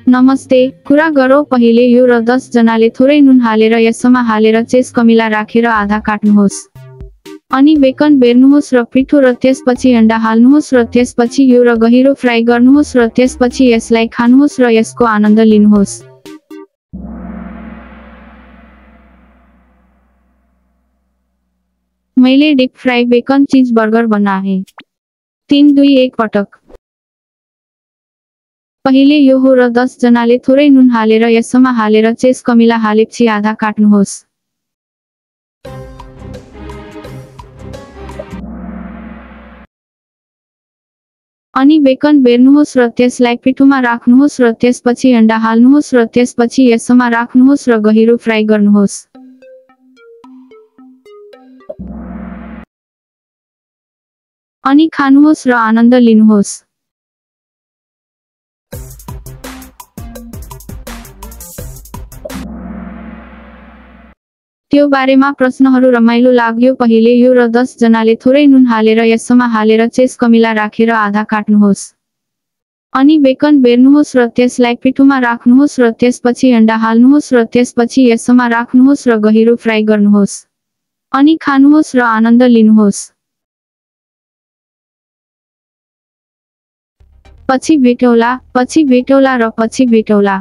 नमस्ते, कुरा गरौँ पहिले यो र 10 जनाले थोरै नुन हालेर यसमा हालेर चेस कमिला राखेर आधा काट्नुहोस्। अनि बेकन बेर्नुहोस् र पिठो र त्यसपछि अन्डा हाल्नुहोस् र त्यसपछि यो र गहिरो फ्राई गर्नुहोस् र त्यसपछि यसलाई खानुहोस् र यसको आनन्द लिनुहोस्। मैले डिप फ्राई बेकन चीज बर्गर बनाए। 3 2 1 पटक। पहिले यो हो र 10 जनाले थोरै नुन हालेर यसमा हालेर चेस कमिला हालेपछि आधा काट्नुहोस्। अनि बेकन बेर्नुहोस् र त्यसलाई पिठोमा राख्नुहोस् र त्यसपछि अन्डा हाल्नुहोस् र त्यसपछि यसमा राख्नुहोस् र गहिरो फ्राई गर्नुहोस्। अनि खानुहोस् र आनन्द लिनुहोस्। त्यो बारेमा प्रश्नहरू रमाइलो लाग्यो पहिले यो र 10 जनाले थोरै नुन हालेर यसमा हालेर चेस कमिला राखेर आधा काट्नुहोस्। अनि बेकन बेर्नुहोस् र त्यसलाई पिठोमा राख्नुहोस् र त्यसपछि अन्डा हाल्नुहोस् र त्यसपछि यसमा राख्नुहोस् र गहिरो फ्राई गर्नुहोस्। अनि खानुहोस् र आनन्द लिनुहोस्। पछि भेटौला र पछि भेटौला।